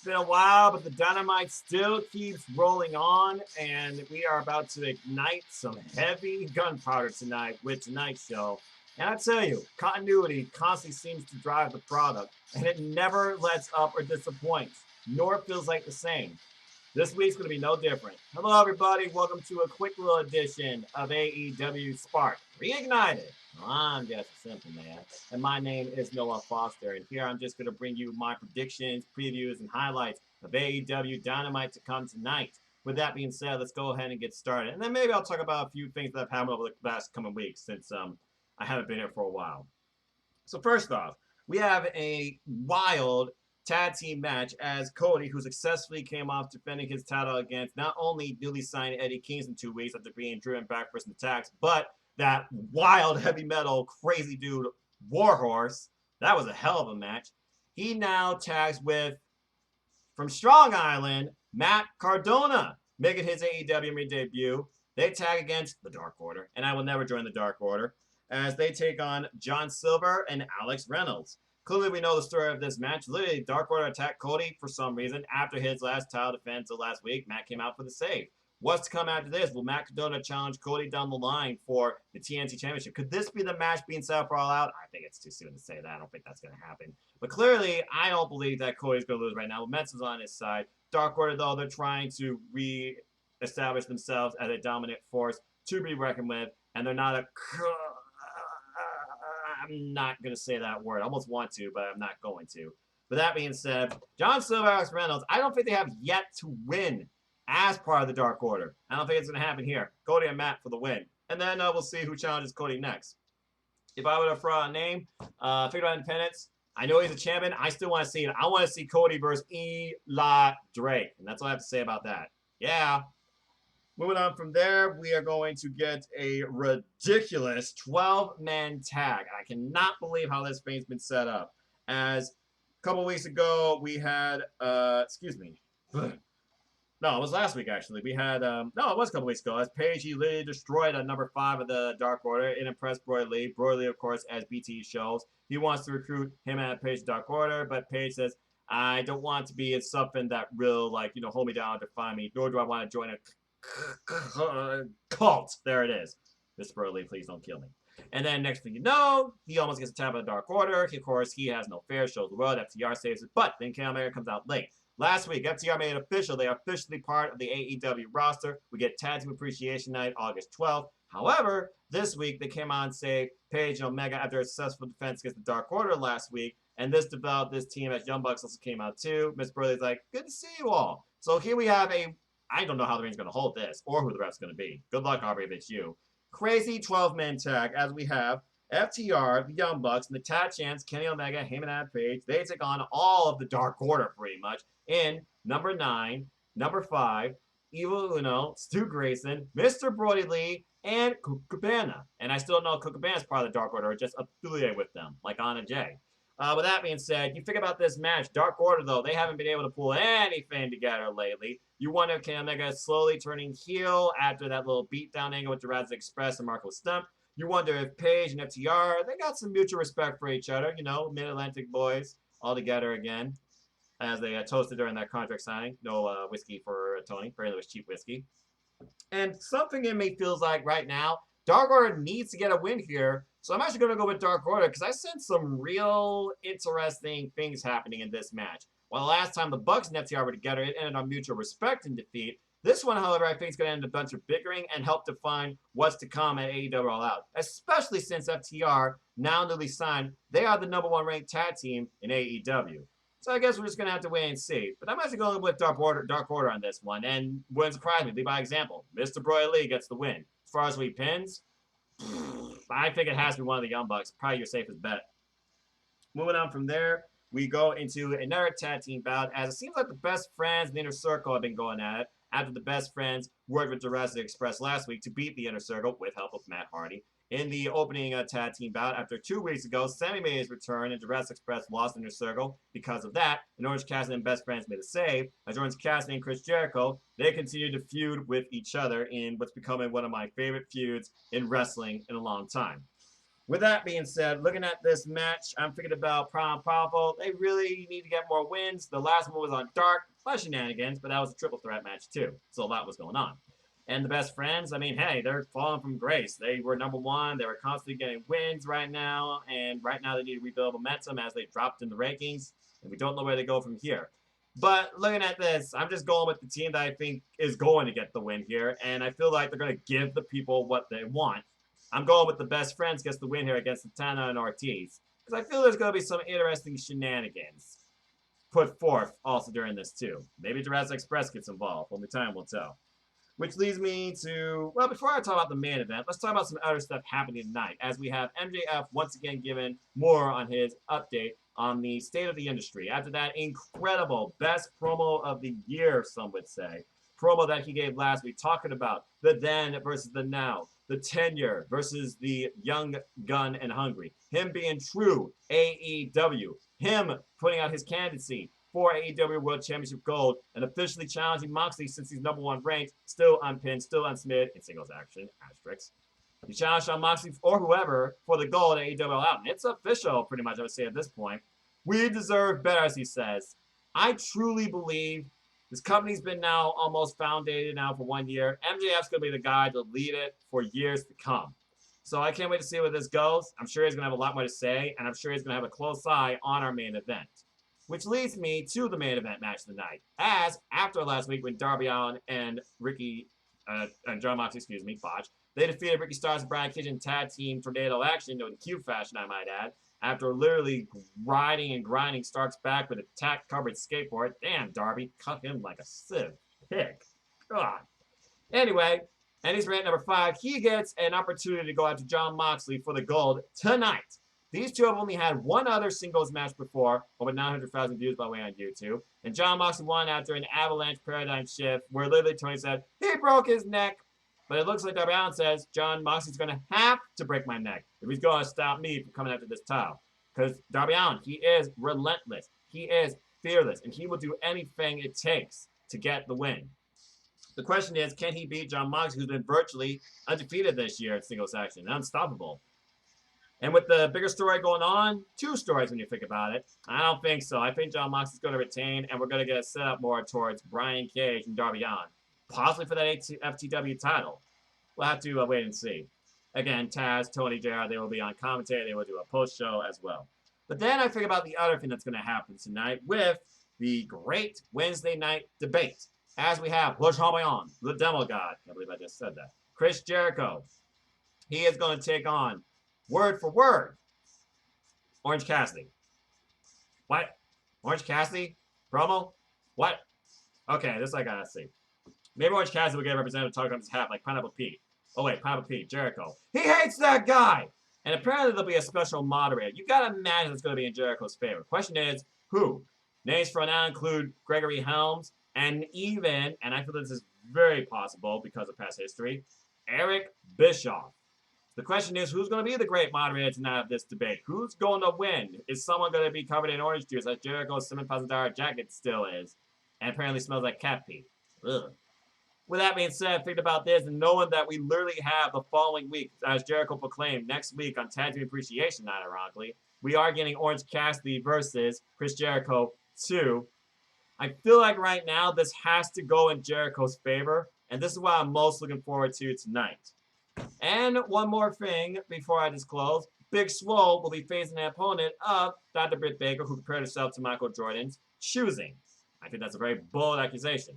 been a while, but the dynamite still keeps rolling on, and we are about to ignite some heavy gunpowder tonight with tonight's show. And I tell you, continuity constantly seems to drive the product, and it never lets up or disappoints, nor feels like the same. This week's going to be no different. Hello, everybody. Welcome to a quick little edition of AEWSPARK Reignited. I'm just a simple man, and my name is Noah Foster, and here I'm just going to bring you my predictions, previews, and highlights of AEWDynamite to come tonight. With that being said, let's go ahead and get started, and then maybe I'll talk about a few things that have happened over the last coming weeks since I haven't been here for a while. So first off, we have a wild tag team match as Cody, who successfully came off defending his title against not only newly signed Eddie Kingston 2 weeks after being driven back for some attacks, but that wild heavy metal crazy dude Warhorse. That was a hell of a match. He now tags with, from Strong Island, Matt Cardona, making his AEW debut. They tag against the Dark Order, and I will never join the Dark Order, as they take on John Silver and Alex Reynolds. Clearly, we know the story of this match. Literally, Dark Order attacked Cody for some reason after his last title defense of last week. Matt came out for the save. What's to come after this? Will Matt Cardona challenge Cody down the line for the TNT Championship? Could this be the match being set up for All Out? I think it's too soon to say that. I don't think that's going to happen. But clearly, I don't believe that Cody's going to lose right now. Momentum's on his side. Dark Order, though, they're trying to re-establish themselves as a dominant force to be reckoned with, and they're not a... I'm not going to say that word. I almost want to, but I'm not going to. But that being said, John Silver, Alex Reynolds, I don't think they have yet to win as part of the Dark Order. I don't think it's going to happen here. Cody and Matt for the win. And then we'll see who challenges Cody next. If I were to throw out a name, figure out Independence. I know he's a champion. I still want to see it. I want to see Cody versus Eli Drake. And that's all I have to say about that. Yeah. Moving on from there, we are going to get a ridiculous 12-man tag. I cannot believe how this thing's been set up. As a couple weeks ago, we had, no, it was last week, actually. We had, no, it was a couple weeks ago. As Paige, he literally destroyed number 5 of the Dark Order. It impressed Brodie Lee. Brodie Lee, of course, as BT shows, he wants to recruit him and Paige Dark Order, but Paige says, I don't want to be in something that will, hold me down, define me, nor do I want to join a cult. There it is. Mr. Brodie Lee, please don't kill me. And then next thing you know, he almost gets a tap of the Dark Order. Of course, he has no fear, shows the world. FTR saves it, but then Kenny Omega comes out late. Last week, FTR made it official. They are officially part of the AEW roster. We get Tag Team Appreciation Night, August 12th. However, this week, they came on and saved Paige and Omega after a successful defense against the Dark Order last week. And this developed this team as Young Bucks also came out too. Miss Brodie's like, good to see you all. So here we have I don't know how the ring's going to hold this or who the ref's going to be. Good luck, Aubrey, if it's you. Crazy 12-man tag as we have FTR, the Young Bucks, and the Tag Champs, Kenny Omega, Heyman, and Page. They take on all of the Dark Order pretty much in number 9, number 5, Evil Uno, Stu Grayson, Mr. Brodie Lee, and Cook Cabana. And I still don't know if Cook Cabana is part of the Dark Order or just affiliated with them, like Anna Jay. With that being said, you think about this match. Dark Order, though, they haven't been able to pull anything together lately. You wonder if Kenny Omega is slowly turning heel after that little beatdown angle with Jurassic Express and Marco Stunt. You wonder if Paige and FTR, they got some mutual respect for each other. Mid-Atlantic boys all together again as they toasted during that contract signing. No whiskey for Tony. Apparently it was cheap whiskey. And something in me feels like right now, Dark Order needs to get a win here. So I'm actually going to go with Dark Order because I sense some real interesting things happening in this match. While the last time the Bucks and FTR were together, it ended on mutual respect and defeat. This one, however, I think is going to end a bunch of bickering and help define what's to come at AEW All Out. Especially since FTR, now newly signed, they are the number 1 ranked tag team in AEW. So I guess we're just going to have to wait and see. But I'm actually going with Dark Order on this one. And wouldn't surprise me, lead by example. Mr. Brodie Lee gets the win. As far as who he pins, I think it has to be one of the Young Bucks. Probably your safest bet. Moving on from there, we go into another tag team bout, as it seems like the Best Friends and the Inner Circle have been going at it after the Best Friends worked with Jurassic Express last week to beat the Inner Circle with help of Matt Hardy. In the opening tag team bout, after 2 weeks ago, Sammy made his return and Jurassic Express lost Inner Circle. Because of that, and Orange Cassidy and Best Friends made a save. As Orange Cassidy and Chris Jericho, they continue to feud with each other in what's becoming one of my favorite feuds in wrestling in a long time. With that being said, looking at this match, I'm thinking about Prom Purple. They really need to get more wins. The last one was on Dark, by shenanigans, but that was a triple threat match too, so a lot was going on. And the best friends, I mean, hey, they're falling from grace. They were number one. They were constantly getting wins right now, and right now they need to rebuild momentum as they dropped in the rankings, and we don't know where they go from here. But looking at this, I'm just going with the team that I think is going to get the win here, and I feel like they're going to give the people what they want. I'm going with the best friends gets the win here against Santana and Ortiz, because I feel there's going to be some interesting shenanigans put forth also during this too. Maybe Jurassic Express gets involved. Only time will tell. Which leads me to, well, before I talk about the main event, let's talk about some other stuff happening tonight, as we have MJF once again given more on his update on the state of the industry. After that incredible best promo of the year, some would say, promo that he gave last week, talking about the then versus the now, the tenure versus the young gun and hungry, him being true AEW, him putting out his candidacy for AEW World Championship Gold and officially challenging Moxley since he's #1 ranked, still unpinned, still unsubmitted in singles action, asterisks. He challenged Jon Moxley or whoever for the gold at AEW out. And it's official, pretty much, I would say at this point. We deserve better, as he says. I truly believe this company's been now almost founded now for 1 year. MJF's going to be the guy to lead it for years to come. So I can't wait to see where this goes. I'm sure he's going to have a lot more to say, and I'm sure he's going to have a close eye on our main event. Which leads me to the main event match of the night. As after last week when Darby Allin and Jon Moxley, botched, they defeated Ricky Starks and Brian Cage in tag team tornado action, NoDQ fashion, I might add, after literally riding and grinding Starks back with a tack-covered skateboard. Damn, Darby, cut him like a sieve. Pig. God. Anyway, and he's ranked number 5. He gets an opportunity to go after Jon Moxley for the gold tonight. These two have only had one other singles match before, over 900,000 views by the way on YouTube. And Jon Moxley won after an avalanche paradigm shift where literally Tony said, he broke his neck. But it looks like Darby Allin says, Jon Moxley's going to have to break my neck if he's going to stop me from coming after this title. Because Darby Allin, he is relentless. He is fearless. And he will do anything it takes to get the win. The question is, can he beat Jon Moxley, who's been virtually undefeated this year in singles action, unstoppable? And with the bigger story going on, 2 stories when you think about it, I don't think so. I think Jon Moxley's going to retain, and we're going to get a setup more towards Brian Cage and Darby Allin, possibly for that FTW title. We'll have to wait and see. Again, Taz, Tony, JR, they will be on commentary. They will do a post-show as well. But then I think about the other thing that's going to happen tonight with the great Wednesday night debate. As we have Le Champion, the Demo God, I believe I just said that, Chris Jericho. He is going to take on, word for word, Orange Cassidy. What? Orange Cassidy? Promo? What? Okay, this I gotta see. Maybe Orange Cassidy will get a representative talking on his hat like Pineapple Pete. Oh wait, Pineapple Pete, Jericho. He hates that guy! And apparently there'll be a special moderator. You gotta imagine it's gonna be in Jericho's favor. Question is, who? Names for now include Gregory Helms, and even, and I feel this is very possible because of past history, Eric Bischoff. The question is, who's going to be the great moderator tonight of this debate? Who's going to win? Is someone going to be covered in orange juice as Jericho's $7,000 jacket still is? And apparently smells like cat pee. Ugh. With that being said, think about this, and knowing that we literally have the following week, as Jericho proclaimed, next week on Tag Team Appreciation Night, ironically, we are getting Orange Cassidy versus Chris Jericho 2. I feel like right now this has to go in Jericho's favor, and this is what I'm most looking forward to tonight. And one more thing before I disclose, Big Swole will be facing an opponent of Dr. Britt Baker, who compared herself to Michael Jordan's choosing. I think that's a very bold accusation.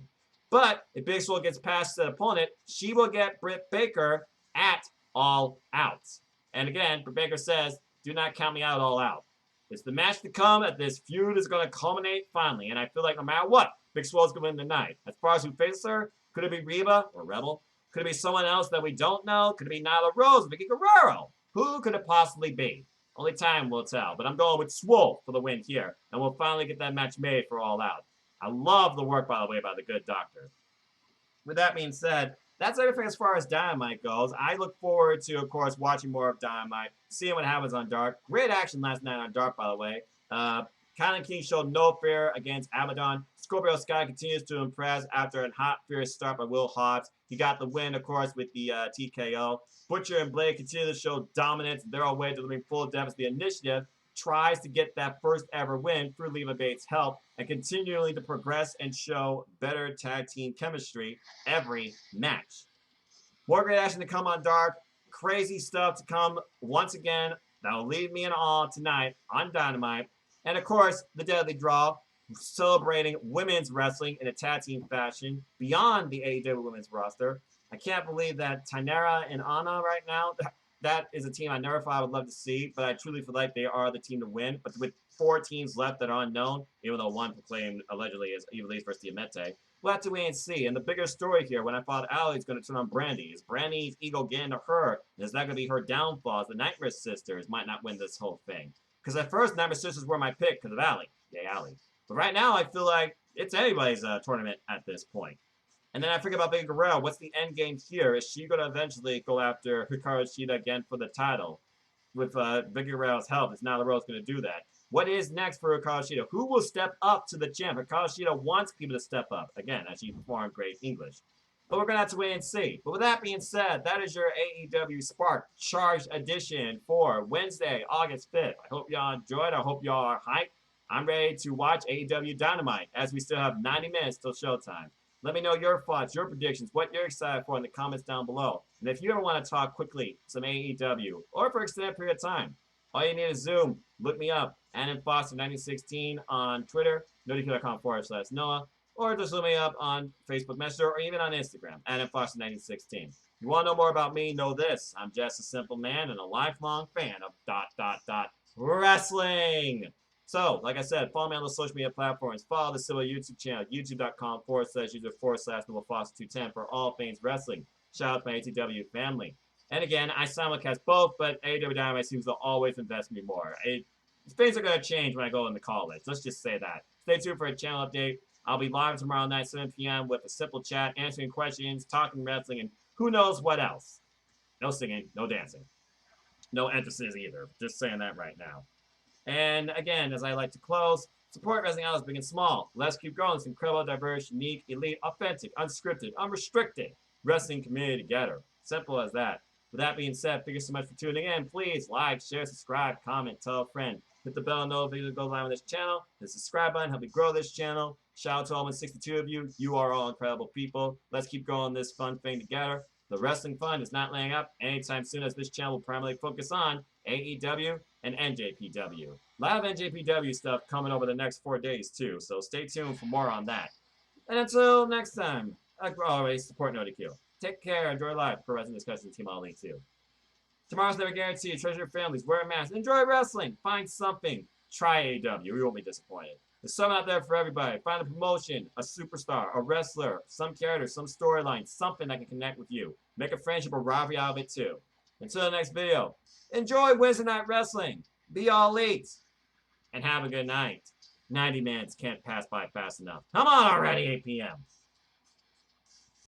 But if Big Swole gets past the opponent, she will get Britt Baker at All Out. And again, Britt Baker says, do not count me out All Out. It's the match to come that this feud is going to culminate finally. And I feel like no matter what, Big Swole's going to win tonight. As far as who faces her, could it be Reba or Rebel? Could it be someone else that we don't know? Could it be Nyla Rose, Vicky Guerrero? Who could it possibly be? Only time will tell. But I'm going with Swole for the win here. And we'll finally get that match made for All Out. I love the work, by the way, by the good doctor. With that being said, that's everything as far as Dynamite goes. I look forward to, of course, watching more of Dynamite, seeing what happens on Dark. Great action last night on Dark, by the way. Kylan King showed no fear against Abaddon. Scorpio Sky continues to impress after a hot, fierce start by Will Hobbs. He got the win, of course, with the TKO. Butcher and Blade continue to show dominance. They're all way delivering full depth. The initiative tries to get that first ever win through Leva Bates' help and continually to progress and show better tag team chemistry every match. More great action to come on Dark. Crazy stuff to come once again. That'll leave me in awe tonight on Dynamite. And of course, the Deadly Draw, celebrating women's wrestling in a tag team fashion beyond the AEW women's roster. I can't believe that Tainara and Anna right now, that is a team I never thought I would love to see, but I truly feel like they are the team to win. But with 4 teams left that are unknown, even though one proclaimed allegedly is Evilise versus Diamante, we'll have to wait and see. And the bigger story here, when I thought Allie's going to turn on Brandy, is Brandy's ego getting to her? Is that going to be her downfall? The Nightmare Sisters might not win this whole thing. Because at first, Nightmare Sisters were my pick because of Allie. Yay, Allie. But right now, I feel like it's anybody's tournament at this point. And then I forget about Big Guerrero. What's the end game here? Is she going to eventually go after Hikaru Shida again for the title? With Big Guerrero's help, it's now the Road's going to do that. What is next for Hikaru Shida? Who will step up to the champ? Hikaru Shida wants people to step up. Again, as she performed great English. But we're going to have to wait and see. But with that being said, that is your AEW Spark Charged Edition for Wednesday, August 5th. I hope y'all enjoyed. I hope y'all are hyped. I'm ready to watch AEW Dynamite as we still have 90 minutes till showtime. Let me know your thoughts, your predictions, what you're excited for in the comments down below. And if you ever want to talk quickly some AEW or for an extended period of time, all you need is Zoom. Look me up, AnandFoster1916 on Twitter, NoDQ.com/Noah, or just look me up on Facebook Messenger or even on Instagram, AnandFoster1916. You want to know more about me? Know this. I'm just a simple man and a lifelong fan of ... wrestling. So, like I said, follow me on the social media platforms. Follow the Civil YouTube channel, youtube.com/user/Noah Foster210 for all things wrestling. Shout out to my AEW family. And again, I simulcast both, but AEW Dynamite seems to always invest me more. Things are going to change when I go into college. Let's just say that. Stay tuned for a channel update. I'll be live tomorrow night, 7 p.m. with a simple chat, answering questions, talking wrestling, and who knows what else. No singing, no dancing. No emphasis either. Just saying that right now. And again, as I like to close, support Wrestling Outlet's big and small. Let's keep growing this incredible, diverse, unique, elite, authentic, unscripted, unrestricted wrestling community together. Simple as that. With that being said, thank you so much for tuning in. Please like, share, subscribe, comment, tell a friend. Hit the bell and know if video goes live on this channel. The subscribe button, help me grow this channel. Shout out to all 62 of you. You are all incredible people. Let's keep growing this fun thing together. The wrestling fun is not laying up anytime soon, as this channel will primarily focus on AEW and NJPW. A lot of NJPW stuff coming over the next 4 days too, so stay tuned for more on that. And until next time, like always, support NoDQ. Take care, enjoy life, pro wrestling discussion, Team All Elite 2. Tomorrow's never guaranteed. Treasure your families, wear a mask, enjoy wrestling, find something. Try AEW, you won't be disappointed. There's something out there for everybody. Find a promotion, a superstar, a wrestler, some character, some storyline, something that can connect with you. Make a friendship or rivalry out of it too. Until the next video, enjoy Wednesday Night Wrestling, be all elite, and have a good night. 90 minutes can't pass by fast enough. Come on already, 8 p.m.